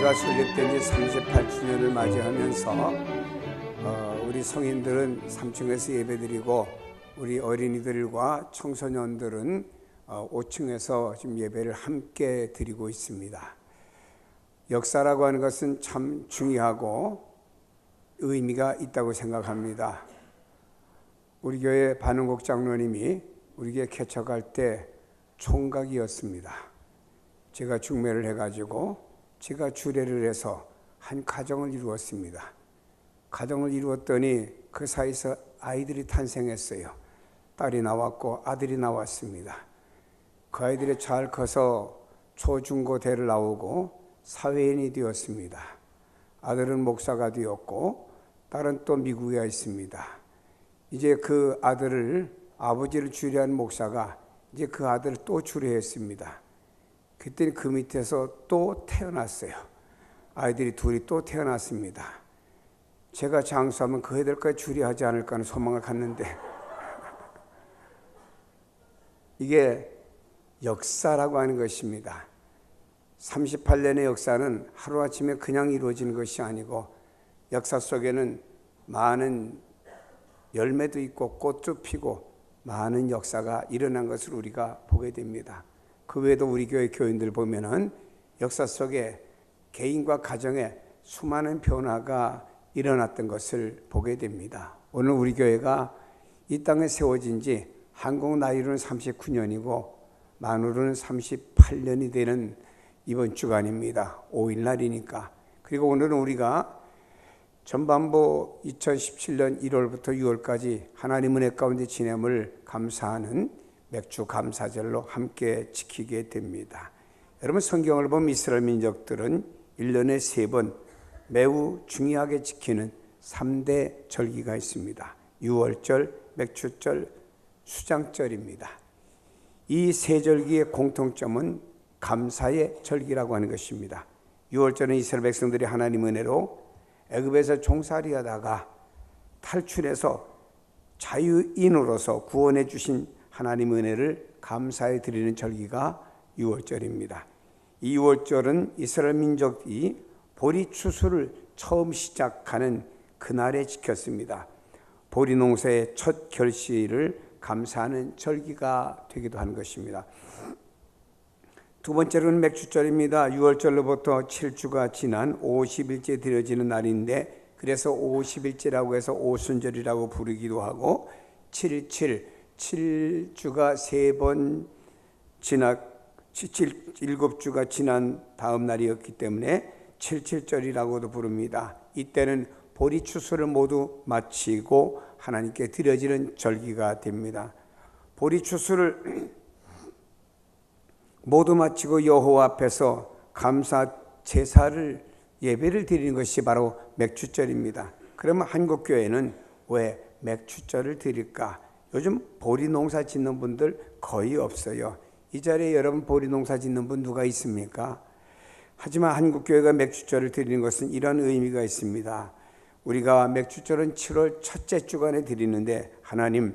교회가 설립된 지 38주년을 맞이하면서 우리 성인들은 3층에서 예배드리고 우리 어린이들과 청소년들은 5층에서 지금 예배를 함께 드리고 있습니다. 역사라고 하는 것은 참 중요하고 의미가 있다고 생각합니다. 우리 교회 반응국 장로님이 우리 교회 개척할 때 총각이었습니다. 제가 중매를 해가지고 제가 주례를 해서 한 가정을 이루었습니다. 가정을 이루었더니 그 사이에서 아이들이 탄생했어요. 딸이 나왔고 아들이 나왔습니다. 그 아이들이 잘 커서 초중고대를 나오고 사회인이 되었습니다. 아들은 목사가 되었고 딸은 또 미국에 있습니다. 이제 그 아들을 아버지를 주례한 목사가 이제 그 아들을 또 주례했습니다. 그때 그 밑에서 또 태어났어요. 아이들이 둘이 또 태어났습니다. 제가 장수하면 그 애들까지 주례하지 않을까 하는 소망을 갖는데 이게 역사라고 하는 것입니다. 38년의 역사는 하루아침에 그냥 이루어지는 것이 아니고 역사 속에는 많은 열매도 있고 꽃도 피고 많은 역사가 일어난 것을 우리가 보게 됩니다. 그 외에도 우리 교회 교인들 보면은 역사 속에 개인과 가정에 수많은 변화가 일어났던 것을 보게 됩니다. 오늘 우리 교회가 이 땅에 세워진 지 한국 나이로는 39년이고 만으로는 38년이 되는 이번 주간입니다. 5일날이니까. 그리고 오늘은 우리가 전반부 2017년 1월부터 6월까지 하나님 은혜 가운데 지냄을 감사하는 맥주 감사절로 함께 지키게 됩니다. 여러분 성경을 보면 이스라엘 민족들은 1년에 3번 매우 중요하게 지키는 3대 절기가 있습니다. 유월절, 맥주절, 수장절입니다. 이 세 절기의 공통점은 감사의 절기라고 하는 것입니다. 유월절은 이스라엘 백성들이 하나님 은혜로 애굽에서 종살이하다가 탈출해서 자유인으로서 구원해 주신 하나님 은혜를 감사해 드리는 절기가 유월절입니다. 이 유월절은 이스라엘 민족이 보리 추수를 처음 시작하는 그날에 지켰습니다. 보리 농사의 첫 결실을 감사하는 절기가 되기도 하는 것입니다. 두 번째로는 맥주절입니다. 6월절로부터 7주가 지난 50일째 드려지는 날인데 그래서 50일째라고 해서 오순절이라고 부르기도 하고 7주가 3번 지나 7주가 지난 다음 날이었기 때문에 77절이라고도 부릅니다. 이때는 보리 추수를 모두 마치고 하나님께 드려지는 절기가 됩니다. 보리 추수를 모두 마치고 여호와 앞에서 감사 제사를 예배를 드리는 것이 바로 맥주절입니다. 그러면 한국 교회는 왜 맥주절을 드릴까? 요즘 보리 농사 짓는 분들 거의 없어요. 이 자리에 여러분 보리 농사 짓는 분 누가 있습니까? 하지만 한국 교회가 맥주절을 드리는 것은 이런 의미가 있습니다. 우리가 맥주절은 7월 첫째 주간에 드리는데 하나님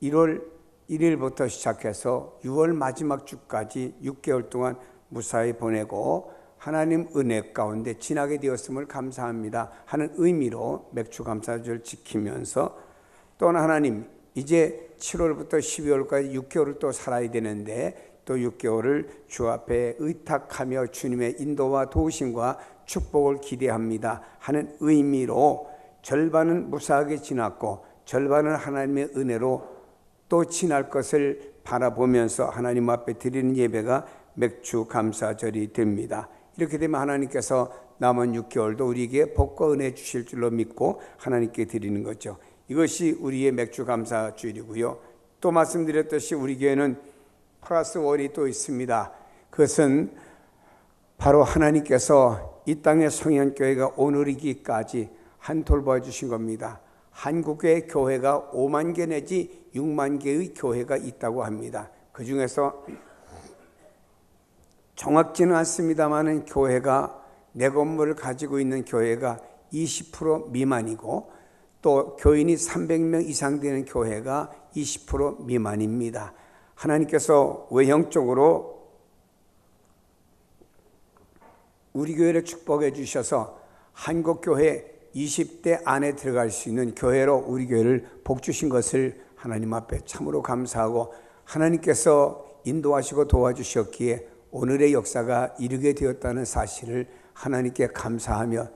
1월 1일부터 시작해서 6월 마지막 주까지 6개월 동안 무사히 보내고 하나님 은혜 가운데 지나게 되었음을 감사합니다 하는 의미로 맥주 감사절 지키면서 또한 하나님 이제 7월부터 12월까지 6개월을 또 살아야 되는데 또 6개월을 주 앞에 의탁하며 주님의 인도와 도우심과 축복을 기대합니다 하는 의미로 절반은 무사하게 지났고 절반은 하나님의 은혜로 또 지날 것을 바라보면서 하나님 앞에 드리는 예배가 맥주 감사절이 됩니다. 이렇게 되면 하나님께서 남은 6개월도 우리에게 복과 은혜 주실 줄로 믿고 하나님께 드리는 거죠. 이것이 우리의 맥주 감사주일이고요. 또 말씀드렸듯이 우리 교회는 플러스 월이 또 있습니다. 그것은 바로 하나님께서 이 땅의 성현교회가 오늘이기까지 한 돌봐 주신 겁니다. 한국의 교회가 5만 개 내지 6만 개의 교회가 있다고 합니다. 그 중에서 정확지는 않습니다만 교회가 내 건물을 가지고 있는 교회가 20% 미만이고 또 교인이 300명 이상 되는 교회가 20% 미만입니다. 하나님께서 외형적으로 우리 교회를 축복해 주셔서 한국교회 20대 안에 들어갈 수 있는 교회로 우리 교회를 복주신 것을 하나님 앞에 참으로 감사하고, 하나님께서 인도하시고 도와주셨기에 오늘의 역사가 이르게 되었다는 사실을 하나님께 감사하며,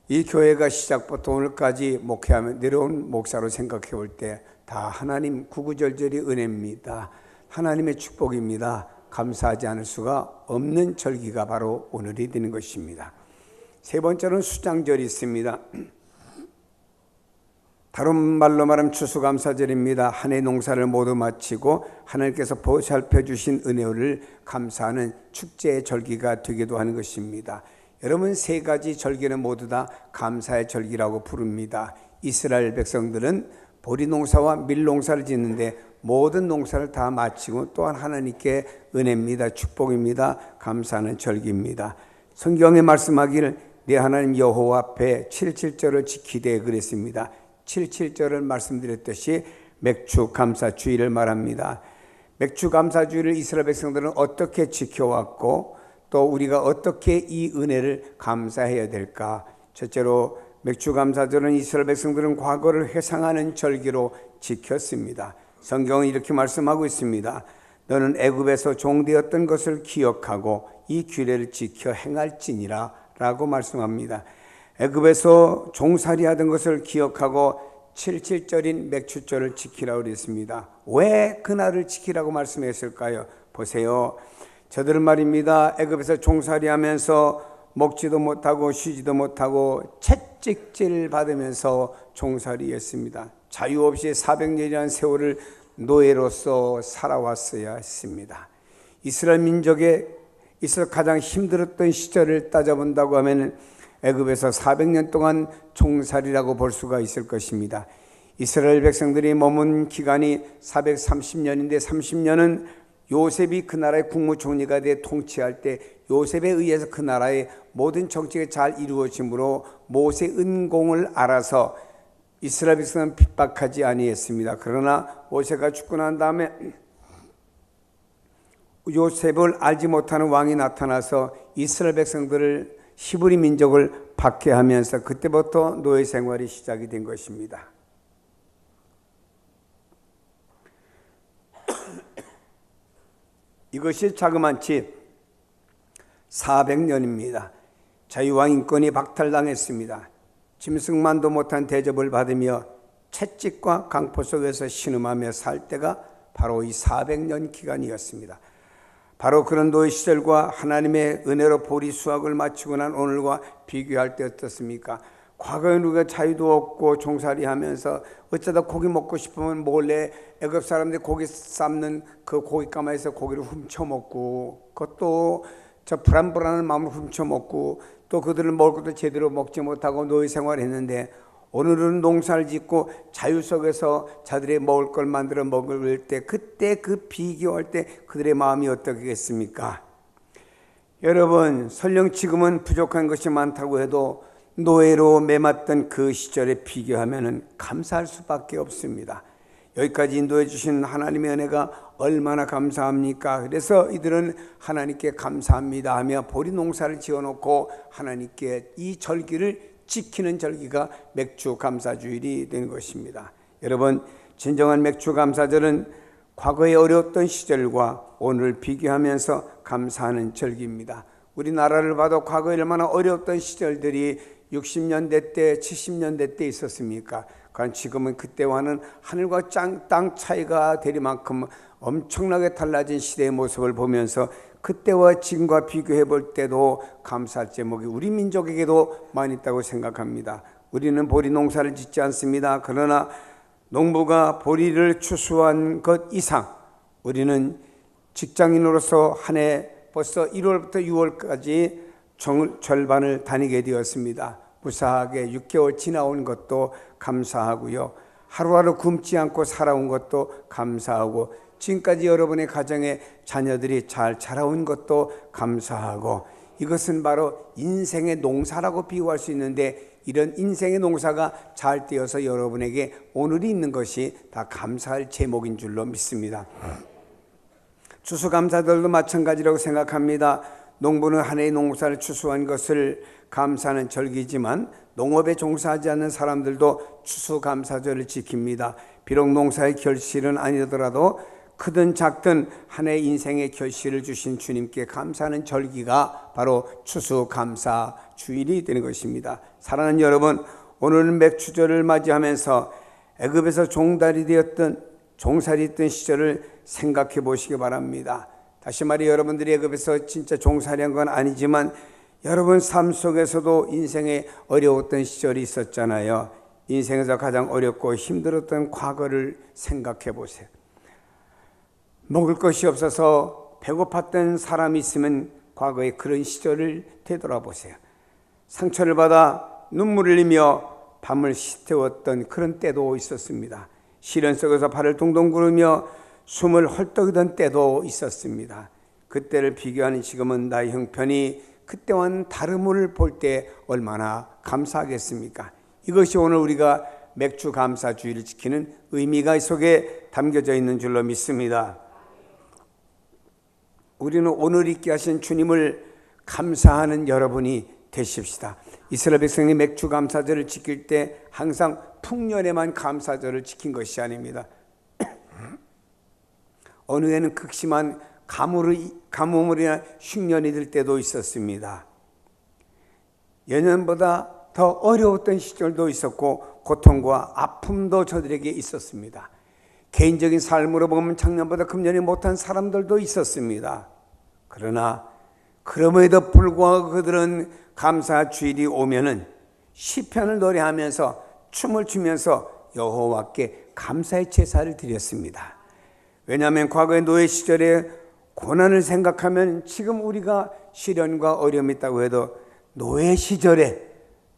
이 교회가 시작부터 오늘까지 목회하며 내려온 목사로 생각해 볼 때 다 하나님 구구절절이 은혜입니다. 하나님의 축복입니다. 감사하지 않을 수가 없는 절기가 바로 오늘이 되는 것입니다. 세 번째로는 수장절이 있습니다. 다른 말로 말하면 추수감사절입니다. 한 해 농사를 모두 마치고 하나님께서 보살펴 주신 은혜를 감사하는 축제의 절기가 되기도 하는 것입니다. 여러분, 세 가지 절기는 모두 다 감사의 절기라고 부릅니다. 이스라엘 백성들은 보리 농사와 밀 농사를 짓는데 모든 농사를 다 마치고 또한 하나님께 은혜입니다. 축복입니다. 감사하는 절기입니다. 성경에 말씀하기를 내 하나님 여호와 앞에 77절을 지키되 그랬습니다. 77절을 말씀드렸듯이 맥주 감사주의를 말합니다. 맥주 감사주의를 이스라엘 백성들은 어떻게 지켜왔고 또 우리가 어떻게 이 은혜를 감사해야 될까? 첫째로 맥주 감사절은 이스라엘 백성들은 과거를 회상하는 절기로 지켰습니다. 성경은 이렇게 말씀하고 있습니다. 너는 애굽에서 종되었던 것을 기억하고 이 규례를 지켜 행할지니라 라고 말씀합니다. 애굽에서 종살이하던 것을 기억하고 77절인 맥추절을 지키라고 그랬습니다. 왜 그날을 지키라고 말씀했을까요? 보세요. 저들은 말입니다. 애굽에서 종살이하면서 먹지도 못하고 쉬지도 못하고 채찍질 받으면서 종살이했습니다. 자유 없이 400년이라는 세월을 노예로서 살아왔어야 했습니다. 이스라엘 민족에 있어 가장 힘들었던 시절을 따져본다고 하면 애굽에서 400년 동안 종살이라고 볼 수가 있을 것입니다. 이스라엘 백성들이 머문 기간이 430년인데 30년은 요셉이 그 나라의 국무총리가 돼 통치할 때 요셉에 의해서 그 나라의 모든 정책이 잘 이루어지므로 모세 은공을 알아서 이스라엘 백성은 핍박하지 아니했습니다. 그러나 모세가 죽고 난 다음에 요셉을 알지 못하는 왕이 나타나서 이스라엘 백성들을 히브리 민족을 박해하면서 그때부터 노예 생활이 시작이 된 것입니다. 이것이 자그마치 400년입니다. 자유왕 인권이 박탈당했습니다. 짐승만도 못한 대접을 받으며 채찍과 강포 속에서 신음하며 살 때가 바로 이 400년 기간이었습니다. 바로 그런 노예 시절과 하나님의 은혜로 보리 수확을 마치고 난 오늘과 비교할 때 어떻습니까? 과거에 우리가 자유도 없고 종살이하면서 어쩌다 고기 먹고 싶으면 몰래 애굽 사람들이 고기 삶는 그 고깃가마에서 고기를 훔쳐 먹고, 그것도 저 불안불안한 마음으로 훔쳐 먹고, 또 그들을 먹을 것도 제대로 먹지 못하고 노예 생활을 했는데, 오늘은 농사를 짓고 자유 속에서 자들의 먹을 걸 만들어 먹을 때, 그때 그 비교할 때 그들의 마음이 어떻겠습니까? 여러분, 설령 지금은 부족한 것이 많다고 해도 노예로 매맞던 그 시절에 비교하면 감사할 수밖에 없습니다. 여기까지 인도해 주신 하나님의 은혜가 얼마나 감사합니까? 그래서 이들은 하나님께 감사합니다 하며 보리 농사를 지어놓고 하나님께 이 절기를 지키는 절기가 맥주 감사주일이 된 것입니다. 여러분, 진정한 맥주 감사절은 과거에 어려웠던 시절과 오늘 비교하면서 감사하는 절기입니다. 우리나라를 봐도 과거에 얼마나 어려웠던 시절들이 60년대 때, 70년대 때 있었습니까? 그러나 지금은 그때와는 하늘과 땅 차이가 될 만큼 엄청나게 달라진 시대의 모습을 보면서 그때와 지금과 비교해 볼 때도 감사할 제목이 우리 민족에게도 많이 있다고 생각합니다. 우리는 보리 농사를 짓지 않습니다. 그러나 농부가 보리를 추수한 것 이상 우리는 직장인으로서 한 해 벌써 1월부터 6월까지 절반을 다니게 되었습니다. 무사하게 6개월 지나온 것도 감사하고요. 하루하루 굶지 않고 살아온 것도 감사하고, 지금까지 여러분의 가정에 자녀들이 잘 자라온 것도 감사하고, 이것은 바로 인생의 농사라고 비유할 수 있는데, 이런 인생의 농사가 잘 되어서 여러분에게 오늘이 있는 것이 다 감사할 제목인 줄로 믿습니다. 추수감사절도 마찬가지라고 생각합니다. 농부는 한 해의 농사를 추수한 것을 감사하는 절기지만 농업에 종사하지 않는 사람들도 추수감사절을 지킵니다. 비록 농사의 결실은 아니더라도 크든 작든 한 해 인생의 결실을 주신 주님께 감사하는 절기가 바로 추수감사 주일이 되는 것입니다. 사랑하는 여러분, 오늘은 맥추절을 맞이하면서 애굽에서 종살이 있던 시절을 생각해 보시기 바랍니다. 다시 말해 여러분들이 애굽에서 진짜 종살이한 건 아니지만 여러분 삶 속에서도 인생에 어려웠던 시절이 있었잖아요. 인생에서 가장 어렵고 힘들었던 과거를 생각해 보세요. 먹을 것이 없어서 배고팠던 사람이 있으면 과거의 그런 시절을 되돌아보세요. 상처를 받아 눈물을 흘리며 밤을 시태웠던 그런 때도 있었습니다. 시련 속에서 발을 동동 구르며 숨을 헐떡이던 때도 있었습니다. 그때를 비교하는 지금은 나의 형편이 그때와는 다름을 볼 때 얼마나 감사하겠습니까? 이것이 오늘 우리가 맥주 감사 주일을 지키는 의미가 이 속에 담겨져 있는 줄로 믿습니다. 우리는 오늘 있게 하신 주님을 감사하는 여러분이 되십시다. 이스라엘 백성이 맥주 감사절을 지킬 때 항상 풍년에만 감사절을 지킨 것이 아닙니다. 어느 해는 극심한 가뭄으로 인한 흉년이 들 때도 있었습니다. 예년보다 더 어려웠던 시절도 있었고 고통과 아픔도 저들에게 있었습니다. 개인적인 삶으로 보면 작년보다 금년이 못한 사람들도 있었습니다. 그러나 그럼에도 불구하고 그들은 감사 주일이 오면은 시편을 노래하면서 춤을 추면서 여호와께 감사의 제사를 드렸습니다. 왜냐하면 과거의 노예 시절에 고난을 생각하면 지금 우리가 시련과 어려움이 있다고 해도 노예 시절에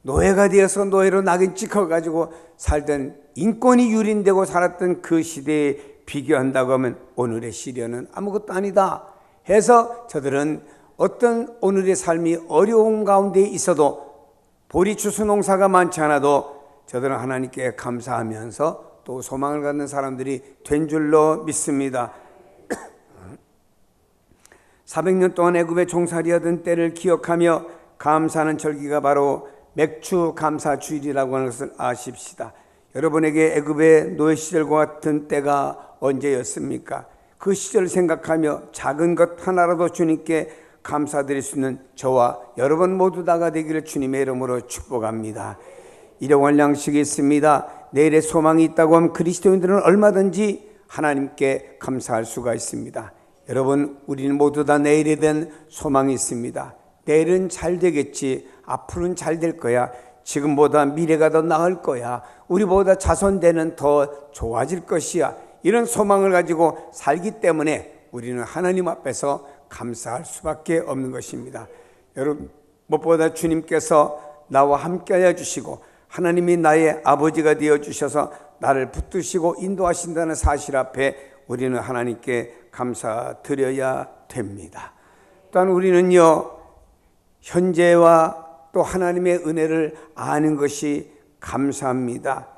노예가 되어서 노예로 낙인 찍혀가지고 살던 인권이 유린되고 살았던 그 시대에 비교한다고 하면 오늘의 시련은 아무것도 아니다 해서 저들은 어떤 오늘의 삶이 어려운 가운데 있어도 보리 추수 농사가 많지 않아도 저들은 하나님께 감사하면서 또 소망을 갖는 사람들이 된 줄로 믿습니다. 400년 동안 애굽에 종살이하던 때를 기억하며 감사하는 절기가 바로 맥주 감사 주일이라고 하는 것을 아십시다. 여러분에게 애굽의 노예 시절과 같은 때가 언제였습니까? 그 시절을 생각하며 작은 것 하나라도 주님께 감사드릴 수 있는 저와 여러분 모두 다가 되기를 주님의 이름으로 축복합니다. 일용할 양식이 있습니다. 내일의 소망이 있다고 하면 그리스도인들은 얼마든지 하나님께 감사할 수가 있습니다. 여러분, 우리는 모두 다 내일에 대한 소망이 있습니다. 내일은 잘 되겠지, 앞으로는 잘 될 거야, 지금보다 미래가 더 나을 거야, 우리보다 자손되는 더 좋아질 것이야, 이런 소망을 가지고 살기 때문에 우리는 하나님 앞에서 감사할 수밖에 없는 것입니다. 여러분, 무엇보다 주님께서 나와 함께하여 주시고 하나님이 나의 아버지가 되어 주셔서 나를 붙드시고 인도하신다는 사실 앞에 우리는 하나님께 감사드려야 됩니다. 또한 우리는요, 현재와 또 하나님의 은혜를 아는 것이 감사합니다.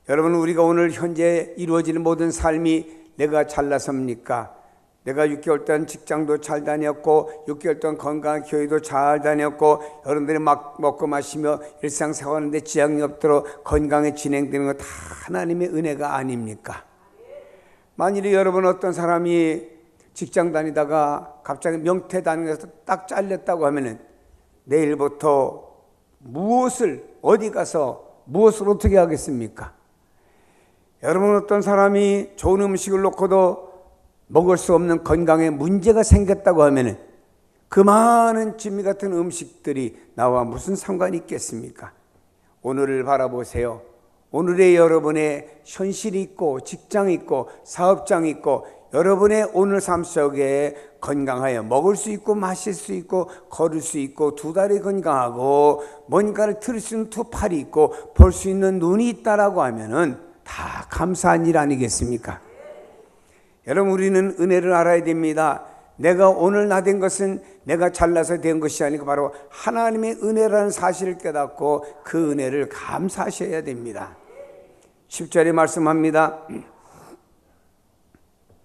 여러분, 우리가 오늘 현재 이루어지는 모든 삶이 내가 잘나섭니까? 내가 6개월 동안 직장도 잘 다녔고 6개월 동안 건강한 교회도 잘 다녔고 여러분들이 막 먹고 마시며 일상생활하는데 지장이 없도록 건강에 진행되는 것 다 하나님의 은혜가 아닙니까? 만일에 여러분 어떤 사람이 직장 다니다가 갑자기 명태 다니면서 딱 잘렸다고 하면은 내일부터 어디 가서 무엇을 어떻게 하겠습니까? 여러분 어떤 사람이 좋은 음식을 놓고도 먹을 수 없는 건강에 문제가 생겼다고 하면은 그 많은 진미 같은 음식들이 나와 무슨 상관이 있겠습니까? 오늘을 바라보세요. 오늘의 여러분의 현실이 있고 직장이 있고 사업장이 있고 여러분의 오늘 삶 속에 건강하여 먹을 수 있고 마실 수 있고 걸을 수 있고 두 다리 건강하고 뭔가를 들을 수 있는 두 팔이 있고 볼 수 있는 눈이 있다라고 하면은 다 감사한 일 아니겠습니까? 여러분, 우리는 은혜를 알아야 됩니다. 내가 오늘 나 된 것은 내가 잘나서 된 것이 아니고 바로 하나님의 은혜라는 사실을 깨닫고 그 은혜를 감사하셔야 됩니다. 10절에 말씀합니다.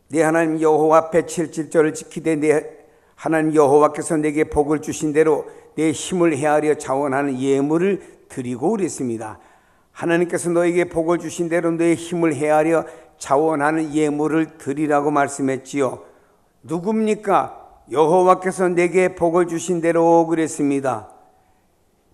네 하나님 여호와 앞에 7절을 지키되 네 하나님 여호와께서 내게 복을 주신 대로 내 힘을 헤아려 자원하는 예물을 드리고 그랬습니다. 하나님께서 너에게 복을 주신 대로 너의 힘을 헤아려 자원하는 예물을 드리라고 말씀했지요. 누굽니까? 여호와께서 내게 복을 주신 대로 그랬습니다.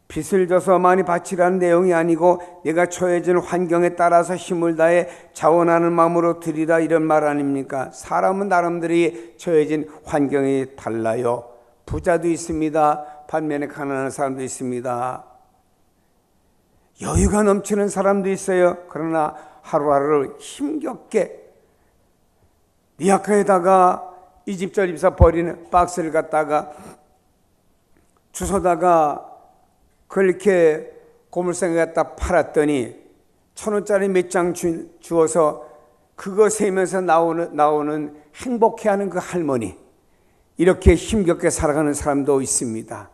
빚을 져서 많이 바치라는 내용이 아니고 내가 처해진 환경에 따라서 힘을 다해 자원하는 마음으로 드리라, 이런 말 아닙니까? 사람은 나름대로 처해진 환경이 달라요. 부자도 있습니다. 반면에 가난한 사람도 있습니다. 여유가 넘치는 사람도 있어요. 그러나 하루하루를 힘겹게 리아카에다가 이 집 저 집사 버리는 박스를 갖다가 주워다가 그렇게 고물상에 갖다 팔았더니 1,000원짜리 몇 장 주어서 그거 세면서 나오는 행복해하는 그 할머니, 이렇게 힘겹게 살아가는 사람도 있습니다.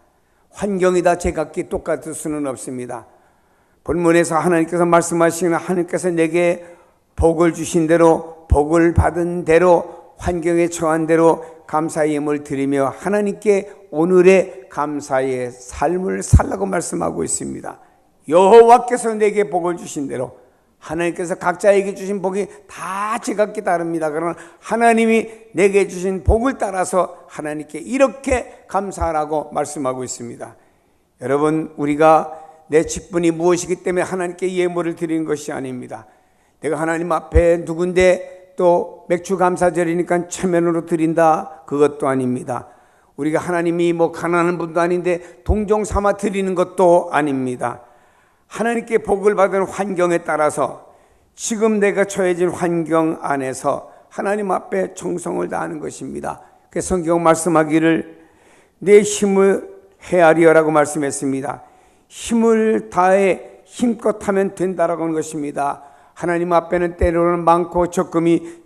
환경이 다 제각기 똑같을 수는 없습니다. 본문에서 하나님께서 말씀하시는, 하나님께서 내게 복을 주신 대로, 복을 받은 대로, 환경에 처한 대로 감사의 예물을 드리며 하나님께 오늘의 감사의 삶을 살라고 말씀하고 있습니다. 여호와께서 내게 복을 주신 대로, 하나님께서 각자에게 주신 복이 다 제각기 다릅니다. 그러나 하나님이 내게 주신 복을 따라서 하나님께 이렇게 감사하라고 말씀하고 있습니다. 여러분, 우리가 내 직분이 무엇이기 때문에 하나님께 예물을 드리는 것이 아닙니다. 내가 하나님 앞에 누군데 또 맥주 감사절이니까 체면으로 드린다, 그것도 아닙니다. 우리가 하나님이 가난한 분도 아닌데 동정 삼아 드리는 것도 아닙니다. 하나님께 복을 받은 환경에 따라서 지금 내가 처해진 환경 안에서 하나님 앞에 정성을 다하는 것입니다. 그래서 성경 말씀하기를 내 힘을 헤아리어라고 말씀했습니다. 힘을 다해 힘껏 하면 된다라고 하는 것입니다. 하나님 앞에는 때로는 많고 적금이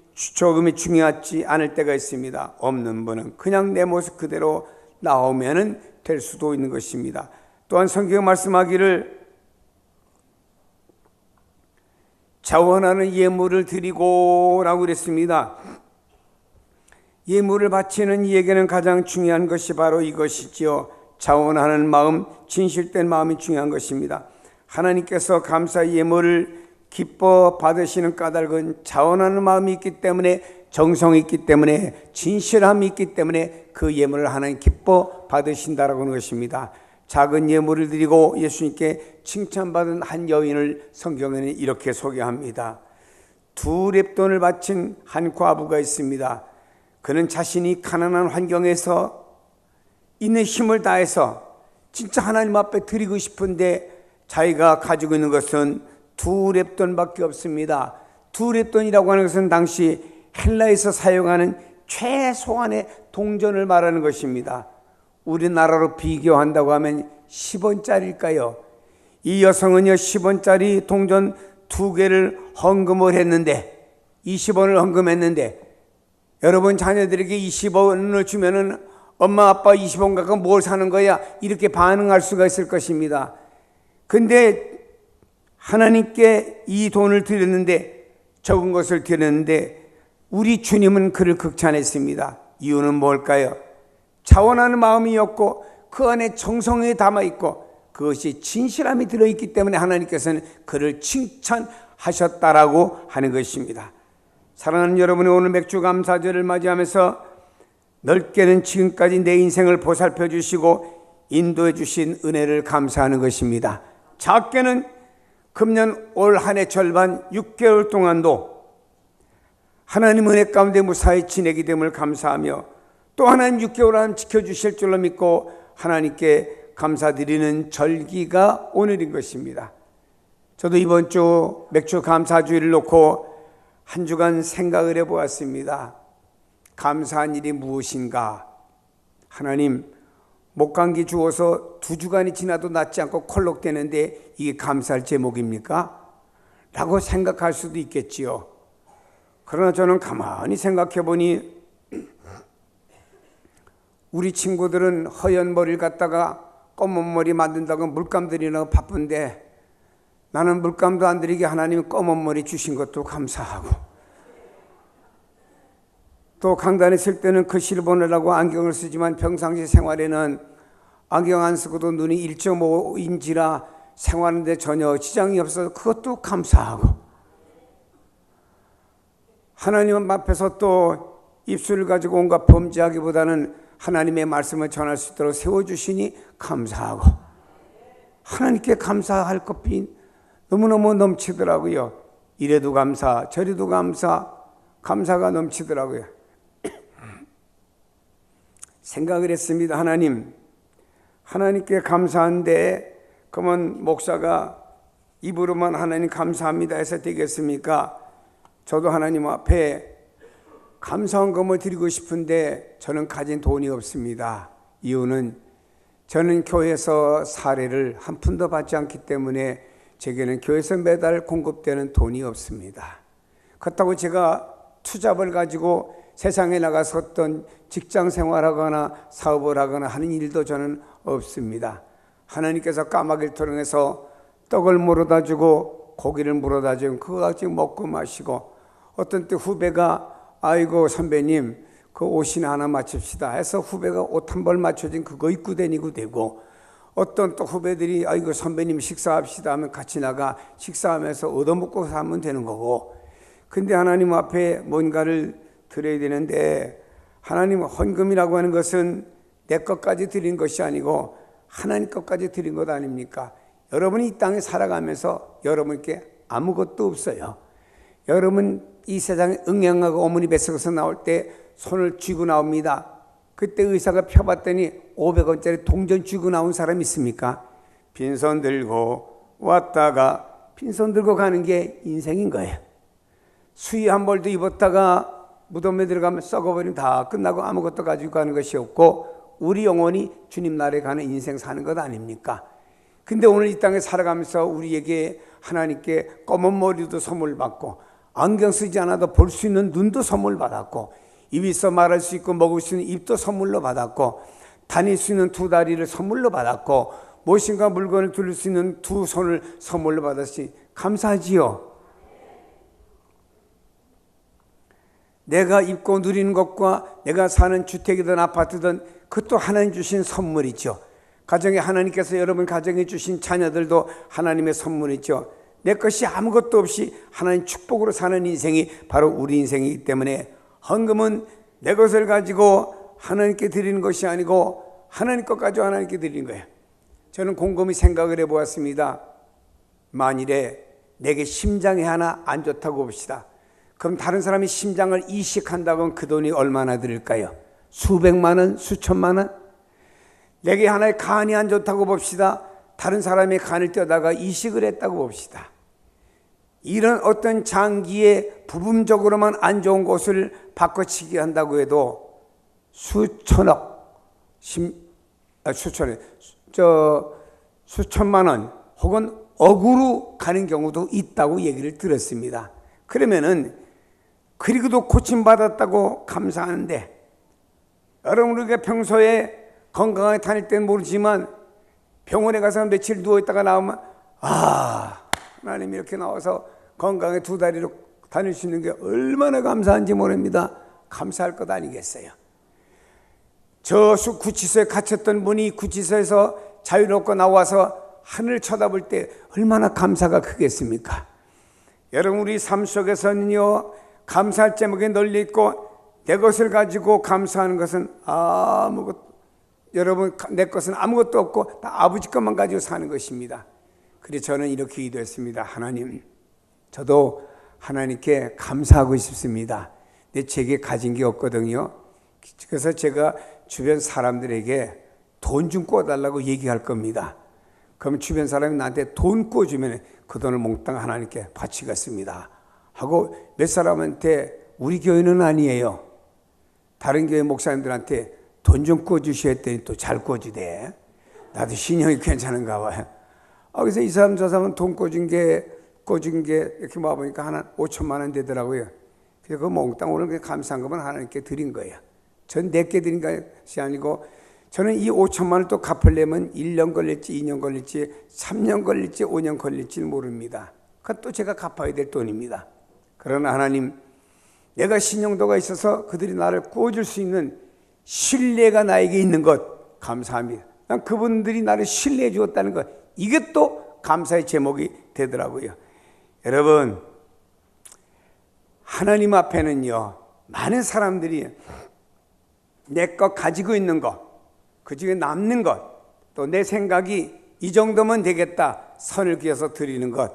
중요하지 않을 때가 있습니다. 없는 분은 그냥 내 모습 그대로 나오면 될 수도 있는 것입니다. 또한 성경 말씀하기를 자원하는 예물을 드리고 라고 그랬습니다. 예물을 바치는 이에게는 가장 중요한 것이 바로 이것이지요. 자원하는 마음, 진실된 마음이 중요한 것입니다. 하나님께서 감사 예물을 기뻐 받으시는 까닭은 자원하는 마음이 있기 때문에, 정성이 있기 때문에, 진실함이 있기 때문에 그 예물을 하나님 기뻐 받으신다라고 하는 것입니다. 작은 예물을 드리고 예수님께 칭찬받은 한 여인을 성경에는 이렇게 소개합니다. 2렙돈을 바친 한 과부가 있습니다. 그는 자신이 가난한 환경에서 있는 힘을 다해서 진짜 하나님 앞에 드리고 싶은데 자기가 가지고 있는 것은 2렙돈밖에 없습니다. 2렙돈이라고 하는 것은 당시 헬라에서 사용하는 최소한의 동전을 말하는 것입니다. 우리나라로 비교한다고 하면 10원짜리일까요? 이 여성은요 10원짜리 동전 2개를 헌금을 했는데, 20원을 헌금했는데, 여러분 자녀들에게 20원을 주면은 엄마 아빠 20원 갖고 뭘 사는 거야? 이렇게 반응할 수가 있을 것입니다. 근데 하나님께 이 돈을 드렸는데, 적은 것을 드렸는데 우리 주님은 그를 극찬했습니다. 이유는 뭘까요? 자원하는 마음이었고 그 안에 정성이 담아있고 그것이 진실함이 들어있기 때문에 하나님께서는 그를 칭찬하셨다라고 하는 것입니다. 사랑하는 여러분이 오늘 맥주 감사절을 맞이하면서 넓게는 지금까지 내 인생을 보살펴 주시고 인도해 주신 은혜를 감사하는 것입니다. 작게는 금년 올 한 해 절반 6개월 동안도 하나님 은혜 가운데 무사히 지내게 됨을 감사하며 또 하나님 6개월 안 지켜주실 줄로 믿고 하나님께 감사드리는 절기가 오늘인 것입니다. 저도 이번 주 맥주 감사주의를 놓고 한 주간 생각을 해보았습니다. 감사한 일이 무엇인가? 하나님, 목감기 주어서 2주간이 지나도 낫지 않고 콜록대는데 이게 감사할 제목입니까? 라고 생각할 수도 있겠지요. 그러나 저는 가만히 생각해 보니 우리 친구들은 허연 머리를 갖다가 검은 머리 만든다고 물감 들이려고 바쁜데 나는 물감도 안 들이게 하나님이 검은 머리 주신 것도 감사하고 또 강단에 쓸 때는 글씨를 보내라고 안경을 쓰지만 평상시 생활에는 안경 안 쓰고도 눈이 1.5인치라 생활하는데 전혀 지장이 없어서 그것도 감사하고, 하나님 앞에서 또 입술을 가지고 온갖 범죄하기보다는 하나님의 말씀을 전할 수 있도록 세워주시니 감사하고, 하나님께 감사할 것이 너무너무 넘치더라고요. 이래도 감사, 저래도 감사, 감사가 넘치더라고요. 생각을 했습니다. 하나님께 감사한데 그러면 목사가 입으로만 하나님 감사합니다 해서 되겠습니까? 저도 하나님 앞에 감사헌금을 드리고 싶은데 저는 가진 돈이 없습니다. 이유는 저는 교회에서 사례를 한 푼도 받지 않기 때문에 제게는 교회에서 매달 공급되는 돈이 없습니다. 그렇다고 제가 투잡을 가지고 세상에 나가서 어떤 직장 생활하거나 사업을 하거나 하는 일도 저는 없습니다. 하나님께서 까마귀를 통해서 떡을 물어다 주고 고기를 물어다 주면 그거 가지고 먹고 마시고, 어떤 때 후배가 아이고 선배님 그 옷이나 하나 맞춥시다 해서 후배가 옷 한 벌 맞춰진 그거 입고 다니고 되고, 어떤 또 후배들이 아이고 선배님 식사합시다 하면 같이 나가 식사하면서 얻어먹고 사면 되는 거고, 근데 하나님 앞에 뭔가를 드려야 되는데, 하나님 헌금이라고 하는 것은 내 것까지 드린 것이 아니고 하나님 것까지 드린 것 아닙니까? 여러분이 이 땅에 살아가면서 여러분께 아무것도 없어요. 여러분 이 세상에 응양하고 어머니 뱃속에서 나올 때 손을 쥐고 나옵니다. 그때 의사가 펴봤더니 500원짜리 동전 쥐고 나온 사람 있습니까? 빈손 들고 왔다가 빈손 들고 가는 게 인생인 거예요. 수의 한 벌도 입었다가 무덤에 들어가면 썩어버리면 다 끝나고 아무것도 가지고 가는 것이 없고, 우리 영혼이 주님 나라에 가는 인생 사는 것 아닙니까? 근데 오늘 이 땅에 살아가면서 우리에게 하나님께 검은 머리도 선물 받고, 안경 쓰지 않아도 볼 수 있는 눈도 선물 받았고, 입이 있어 말할 수 있고 먹을 수 있는 입도 선물로 받았고, 다닐 수 있는 두 다리를 선물로 받았고, 무엇인가 물건을 들을 수 있는 두 손을 선물로 받았으니 감사하지요. 내가 입고 누리는 것과 내가 사는 주택이든 아파트든 그것도 하나님 주신 선물이죠. 가정에 하나님께서 여러분 가정에 주신 자녀들도 하나님의 선물이죠. 내 것이 아무것도 없이 하나님 축복으로 사는 인생이 바로 우리 인생이기 때문에 헌금은 내 것을 가지고 하나님께 드리는 것이 아니고 하나님 것 가지고 하나님께 드리는 거예요. 저는 곰곰이 생각을 해보았습니다. 만일에 내게 심장이 하나 안 좋다고 봅시다. 그럼 다른 사람이 심장을 이식한다면 그 돈이 얼마나 들을까요? 수백만 원, 수천만 원? 내게 하나의 간이 안 좋다고 봅시다. 다른 사람의 간을 떼다가 이식을 했다고 봅시다. 이런 어떤 장기에 부분적으로만 안 좋은 곳을 바꿔치기 한다고 해도 수천억, 수천만 원 혹은 억으로 가는 경우도 있다고 얘기를 들었습니다. 그러면은 그리고도 고침받았다고 감사하는데, 여러분 우리가 평소에 건강하게 다닐 때는 모르지만 병원에 가서 며칠 누워있다가 나오면 하나님 이렇게 나와서 건강에 두 다리로 다닐 수 있는 게 얼마나 감사한지 모릅니다. 감사할 것 아니겠어요? 저 구치소에 갇혔던 분이 구치소에서 자유롭고 나와서 하늘을 쳐다볼 때 얼마나 감사가 크겠습니까? 여러분 우리 삶 속에서는요, 감사할 제목에 널려있고 내 것을 가지고 감사하는 것은 아무것도, 여러분 내 것은 아무것도 없고 다 아버지 것만 가지고 사는 것입니다. 그래서 저는 이렇게 기도했습니다. 하나님, 저도 하나님께 감사하고 싶습니다. 근데 제게 가진 게 없거든요. 그래서 제가 주변 사람들에게 돈 좀 꿔달라고 얘기할 겁니다. 그럼 주변 사람이 나한테 돈 꿔주면 그 돈을 몽땅 하나님께 바치겠습니다 하고 몇 사람한테, 우리 교회는 아니에요, 다른 교회 목사님들한테 돈 좀 꿔주셔야 했더니 또 잘 꿔주대. 나도 신용이 괜찮은가 봐요. 그래서 이 사람 저 사람은 돈 꿔준 게 이렇게 모아보니까 하나 5천만 원 되더라고요. 그래서 그 몽땅 오늘 감사한 것만 하나님께 드린 거예요. 전 내게 드린 것이 아니고, 저는 이 5천만 원을 또 갚으려면 1년 걸릴지 2년 걸릴지 3년 걸릴지 5년 걸릴지 모릅니다. 그건 또 제가 갚아야 될 돈입니다. 그러나 하나님, 내가 신용도가 있어서 그들이 나를 구워줄 수 있는 신뢰가 나에게 있는 것 감사합니다. 난 그분들이 나를 신뢰해 주었다는 것, 이게 또 감사의 제목이 되더라고요. 여러분, 하나님 앞에는요, 많은 사람들이 내 것 가지고 있는 것, 그 중에 남는 것, 또 내 생각이 이 정도면 되겠다 선을 그어서 드리는 것,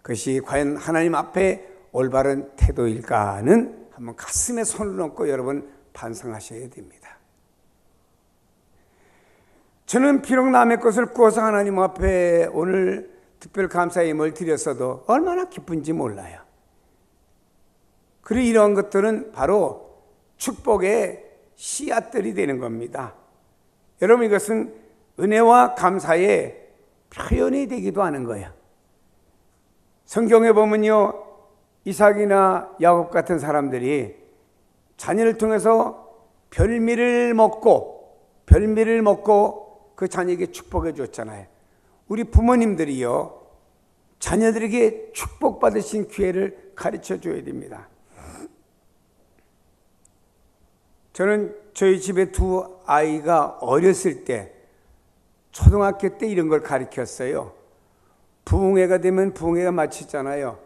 그것이 과연 하나님 앞에 올바른 태도일까는 한번 가슴에 손을 얹고 여러분 반성하셔야 됩니다. 저는 비록 남의 것을 구워서 하나님 앞에 오늘 특별 감사의 힘을 드렸어도 얼마나 기쁜지 몰라요. 그리고 이러한 것들은 바로 축복의 씨앗들이 되는 겁니다. 여러분, 이것은 은혜와 감사의 표현이 되기도 하는 거예요. 성경에 보면요, 이삭이나 야곱 같은 사람들이 자녀를 통해서 별미를 먹고 그 자녀에게 축복해 줬잖아요. 우리 부모님들이요, 자녀들에게 축복받으신 기회를 가르쳐 줘야 됩니다. 저는 저희 집에 두 아이가 어렸을 때, 초등학교 때 이런 걸 가르쳤어요. 부흥회가 되면 부흥회가 마치잖아요.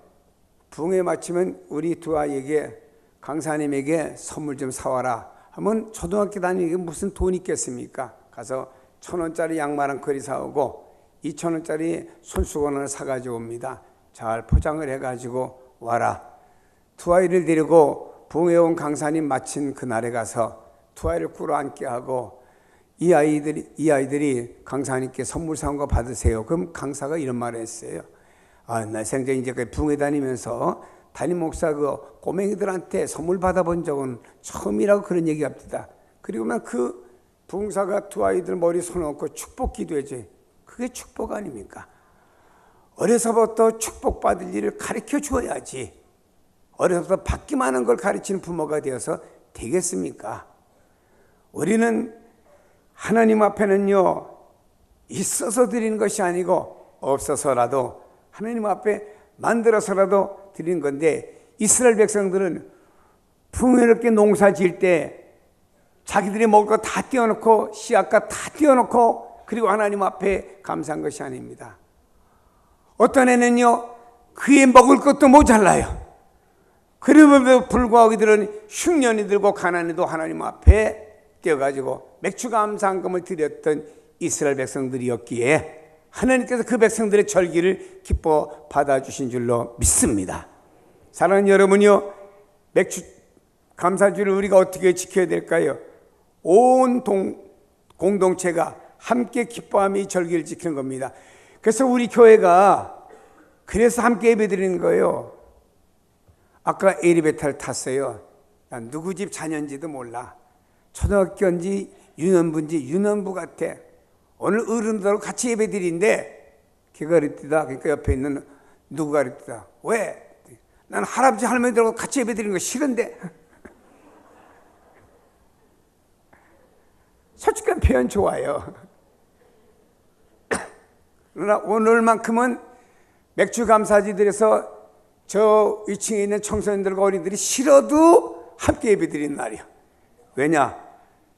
부흥회 마치면 우리 두 아이에게, 강사님에게 선물 좀 사와라 하면 초등학교 다니게 무슨 돈이 있겠습니까? 가서 1,000원짜리 양말 한 컬이 사오고 2,000원짜리 손수건을 사가지고 옵니다. 잘 포장을 해가지고 와라. 두 아이를 데리고 부흥회 온 강사님 마친 그날에 가서 두 아이를 꿇어앉게 하고, 이 아이들이 강사님께 선물 사온 거 받으세요. 그럼 강사가 이런 말을 했어요. 나 생전 이제 부흥회 다니면서 담임 목사 그 꼬맹이들한테 선물 받아본 적은 처음이라고 그런 얘기합니다. 그리고 그 부흥사가 두 아이들 머리 손 얹고 축복 기도해줘요. 그게 축복 아닙니까? 어려서부터 축복받을 일을 가르쳐 주어야지. 어려서부터 받기만 하는 걸 가르치는 부모가 되어서 되겠습니까? 우리는 하나님 앞에는요, 있어서 드리는 것이 아니고 없어서라도 하나님 앞에 만들어서라도 드리는 건데, 이스라엘 백성들은 풍요롭게 농사 지을 때 자기들이 먹을 거 다 띄워놓고 씨앗과 다 띄워놓고 그리고 하나님 앞에 감사한 것이 아닙니다. 어떤 애는요, 그에 먹을 것도 모자라요. 그럼에도 불구하고 이들은 흉년이 들고 가난해도 하나님 앞에 뛰어가지고 맥주 감사금을 드렸던 이스라엘 백성들이었기에 하나님께서 그 백성들의 절기를 기뻐 받아주신 줄로 믿습니다. 사랑하는 여러분이요, 맥주 감사주를 우리가 어떻게 지켜야 될까요? 온 공동체가 함께 기뻐하며 이 절기를 지키는 겁니다. 그래서 우리 교회가 그래서 함께 예배드리는 거예요. 아까 에리베타를 탔어요. 난 누구 집 자녀인지도 몰라. 초등학교인지 유년부 같아. 오늘 어른들하고 같이 예배드리는데 걔가 그랬다. 그러니까 옆에 있는 누구가 그랬다. 왜? 난 할아버지 할머니들하고 같이 예배드리는 거 싫은데. 솔직한 표현 좋아요. 그러나 오늘만큼은 맥주 감사지들에서 저 위층에 있는 청소년들과 어린이들이 싫어도 함께 예배드리는 날이야. 왜냐?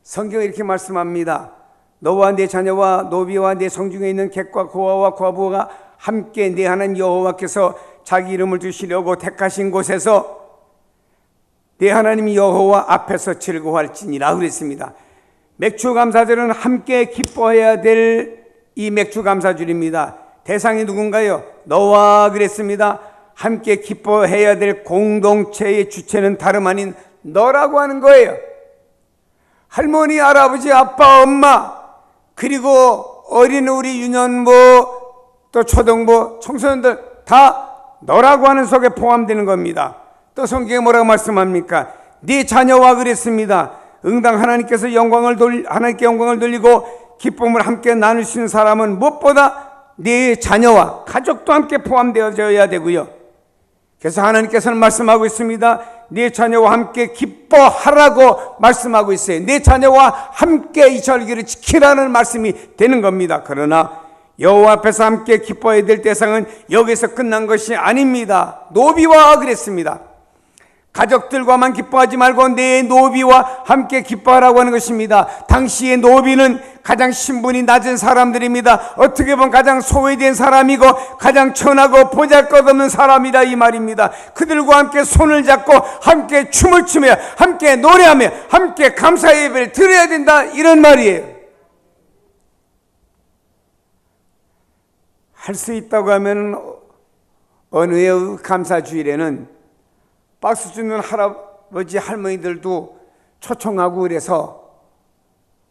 성경에 이렇게 말씀합니다. 너와 내 자녀와 노비와 내 성중에 있는 객과 고아와 과부가 함께 내 하나님 여호와께서 자기 이름을 두시려고 택하신 곳에서 내 하나님 여호와 앞에서 즐거워할지니라 그랬습니다. 맥주 감사절은 함께 기뻐해야 될 이 맥주 감사절입니다. 대상이 누군가요? 너와 그랬습니다. 함께 기뻐해야 될 공동체의 주체는 다름 아닌 너라고 하는 거예요. 할머니, 할아버지, 아빠, 엄마, 그리고 어린 우리 유년부, 또 초등부, 청소년들 다 너라고 하는 속에 포함되는 겁니다. 또 성경에 뭐라고 말씀합니까? 네 자녀와 그랬습니다. 응당 하나님께 영광을 돌리고 기쁨을 함께 나눌 수 있는 사람은 무엇보다 네 자녀와 가족도 함께 포함되어져야 되고요. 그래서 하나님께서는 말씀하고 있습니다. 네 자녀와 함께 기뻐하라고 말씀하고 있어요. 네 자녀와 함께 이 절기를 지키라는 말씀이 되는 겁니다. 그러나 여호와 앞에서 함께 기뻐해야 될 대상은 여기서 끝난 것이 아닙니다. 노비와 그랬습니다. 가족들과만 기뻐하지 말고 내 노비와 함께 기뻐하라고 하는 것입니다. 당시의 노비는 가장 신분이 낮은 사람들입니다. 어떻게 보면 가장 소외된 사람이고 가장 천하고 보잘것없는 사람이다 이 말입니다. 그들과 함께 손을 잡고 함께 춤을 추며 함께 노래하며 함께 감사 예배를 드려야 된다 이런 말이에요. 할 수 있다고 하면 어느 해의 감사주일에는 박수 주는 할아버지 할머니들도 초청하고 그래서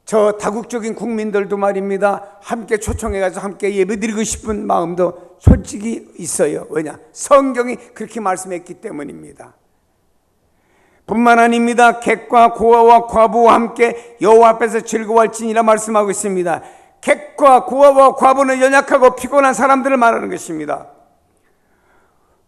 저 다국적인 국민들도 말입니다 함께 초청해가지고 함께 예배드리고 싶은 마음도 솔직히 있어요. 왜냐? 성경이 그렇게 말씀했기 때문입니다. 뿐만 아닙니다. 객과 고아와 과부와 함께 여호와 앞에서 즐거워할지니라 말씀하고 있습니다. 객과 고아와 과부는 연약하고 피곤한 사람들을 말하는 것입니다.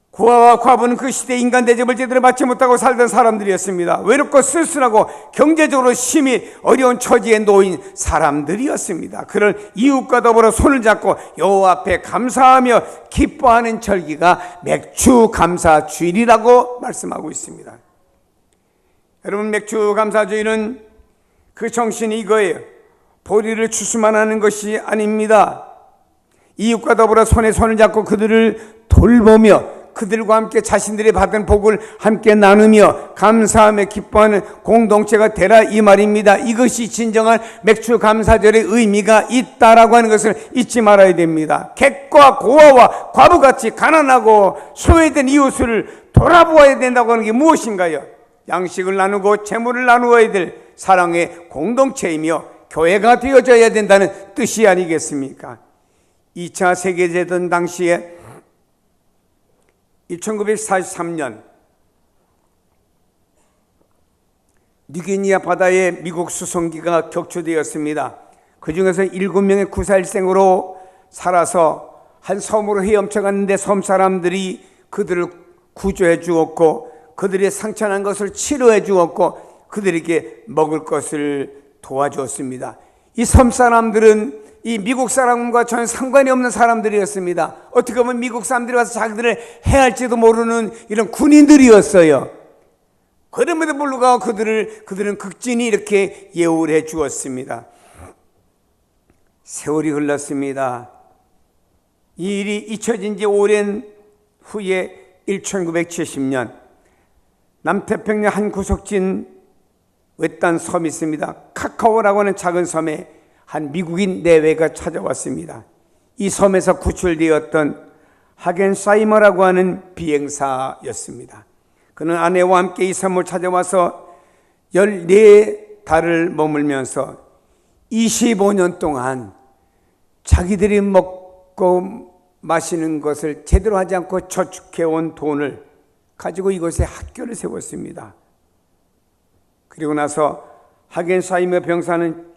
고아와 과부는 그 시대 인간 대접을 제대로 받지 못하고 살던 사람들이었습니다. 외롭고 쓸쓸하고 경제적으로 심히 어려운 처지에 놓인 사람들이었습니다. 그를 이웃과 더불어 손을 잡고 여호와 앞에 감사하며 기뻐하는 절기가 맥주 감사 주일이라고 말씀하고 있습니다. 여러분, 맥주 감사 주일은 그 정신이 이거예요. 보리를 추수만 하는 것이 아닙니다. 이웃과 더불어 손에 손을 잡고 그들을 돌보며 그들과 함께 자신들이 받은 복을 함께 나누며 감사하며 기뻐하는 공동체가 되라 이 말입니다. 이것이 진정한 맥주 감사절의 의미가 있다라고 하는 것을 잊지 말아야 됩니다. 객과 고아와 과부같이 가난하고 소외된 이웃을 돌아보아야 된다고 하는 게 무엇인가요? 양식을 나누고 재물을 나누어야 될 사랑의 공동체이며 교회가 되어져야 된다는 뜻이 아니겠습니까? 2차 세계대전 당시에 1943년 뉴기니아 바다에 미국 수송기가 격추되었습니다. 그 중에서 7명의 구사일생으로 살아서 한 섬으로 헤엄쳐 갔는데 섬 사람들이 그들을 구조해 주었고 그들의 상처난 것을 치료해 주었고 그들에게 먹을 것을 도와주었습니다. 이 섬 사람들은 이 미국 사람과 전혀 상관이 없는 사람들이었습니다. 어떻게 보면 미국 사람들이 와서 자기들을 해할지도 모르는 이런 군인들이었어요. 그럼에도 불구하고 그들은 극진히 이렇게 예우를 해 주었습니다. 세월이 흘렀습니다. 이 일이 잊혀진 지 오랜 후에 1970년 남태평양 한 구석진 외딴 섬이 있습니다. 카카오라고 하는 작은 섬에 한 미국인 내외가 찾아왔습니다. 이 섬에서 구출되었던 하겐사이머라고 하는 비행사였습니다. 그는 아내와 함께 이 섬을 찾아와서 14달을 머물면서 25년 동안 자기들이 먹고 마시는 것을 제대로 하지 않고 저축해온 돈을 가지고 이곳에 학교를 세웠습니다. 그리고 나서 하겐사이머 병사는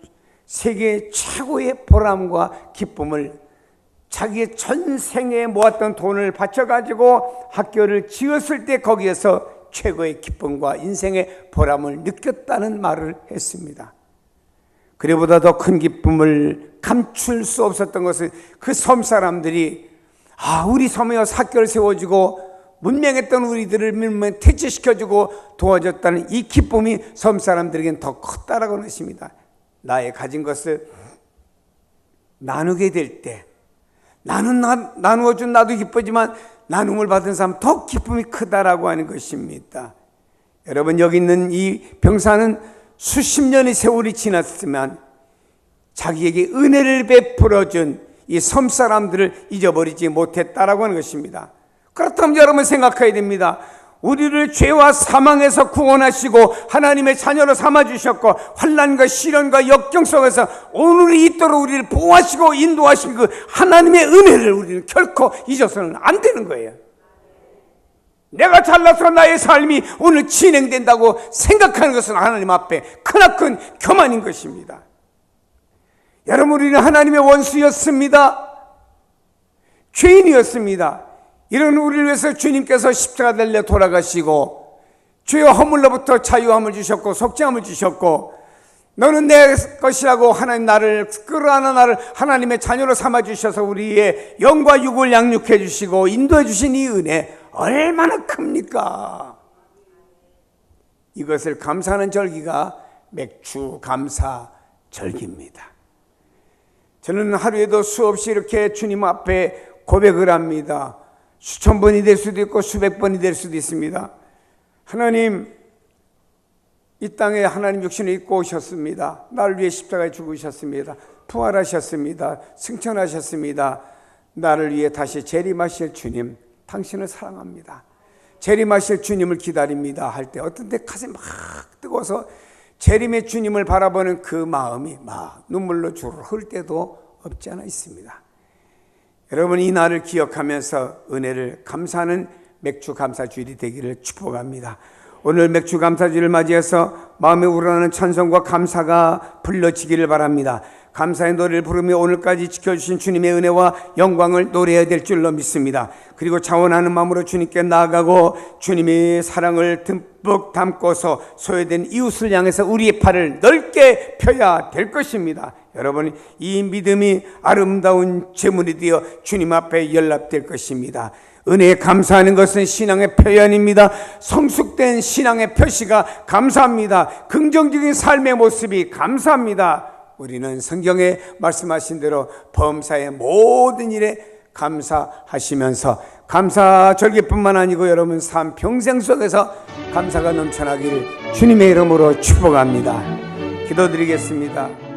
세계 최고의 보람과 기쁨을 자기의 전생에 모았던 돈을 바쳐가지고 학교를 지었을 때 거기에서 최고의 기쁨과 인생의 보람을 느꼈다는 말을 했습니다. 그보다 더 큰 기쁨을 감출 수 없었던 것은 그 섬 사람들이 우리 섬에 와서 학교를 세워주고 문명했던 우리들을 퇴치시켜주고 도와줬다는 이 기쁨이 섬 사람들에겐 더 컸다라고 하는 것입니다. 나의 가진 것을 나누게 될 때 나누어준 나도 기쁘지만 나눔을 받은 사람 더 기쁨이 크다라고 하는 것입니다. 여러분, 여기 있는 이 병사는 수십 년의 세월이 지났지만 자기에게 은혜를 베풀어준 이 섬 사람들을 잊어버리지 못했다라고 하는 것입니다. 그렇다면 여러분 생각해야 됩니다. 우리를 죄와 사망에서 구원하시고 하나님의 자녀로 삼아주셨고 환난과 시련과 역경 속에서 오늘이 있도록 우리를 보호하시고 인도하신 그 하나님의 은혜를 우리는 결코 잊어서는 안 되는 거예요. 내가 잘나서 나의 삶이 오늘 진행된다고 생각하는 것은 하나님 앞에 크나큰 교만인 것입니다. 여러분, 우리는 하나님의 원수였습니다. 죄인이었습니다. 이런 우리를 위해서 주님께서 십자가 달려 돌아가시고 죄와 허물로부터 자유함을 주셨고 속죄함을 주셨고 너는 내 것이라고 하나님 나를 끌어안아 나를 하나님의 자녀로 삼아주셔서 우리의 영과 육을 양육해 주시고 인도해 주신 이 은혜 얼마나 큽니까? 이것을 감사하는 절기가 맥주 감사 절기입니다. 저는 하루에도 수없이 이렇게 주님 앞에 고백을 합니다. 수천 번이 될 수도 있고 수백 번이 될 수도 있습니다. 하나님, 이 땅에 하나님 육신을 입고 오셨습니다. 나를 위해 십자가에 죽으셨습니다. 부활하셨습니다. 승천하셨습니다. 나를 위해 다시 재림하실 주님, 당신을 사랑합니다. 재림하실 주님을 기다립니다 할 때 어떤 때 가슴이 막 뜨거워서 재림의 주님을 바라보는 그 마음이 막 눈물로 주르르 흘 때도 없지 않아 있습니다. 여러분, 이 날을 기억하면서 은혜를 감사하는 맥주 감사주일이 되기를 축복합니다. 오늘 맥주 감사주일을 맞이해서 마음에 우러나는 찬송과 감사가 불러지기를 바랍니다. 감사의 노래를 부르며 오늘까지 지켜주신 주님의 은혜와 영광을 노래해야 될 줄로 믿습니다. 그리고 자원하는 마음으로 주님께 나아가고 주님의 사랑을 듬뿍 담고서 소외된 이웃을 향해서 우리의 팔을 넓게 펴야 될 것입니다. 여러분, 이 믿음이 아름다운 제물이 되어 주님 앞에 연락될 것입니다. 은혜에 감사하는 것은 신앙의 표현입니다. 성숙된 신앙의 표시가 감사합니다. 긍정적인 삶의 모습이 감사합니다. 우리는 성경에 말씀하신 대로 범사의 모든 일에 감사하시면서 감사 절기뿐만 아니고 여러분 삶 평생 속에서 감사가 넘쳐나기를 주님의 이름으로 축복합니다. 기도드리겠습니다.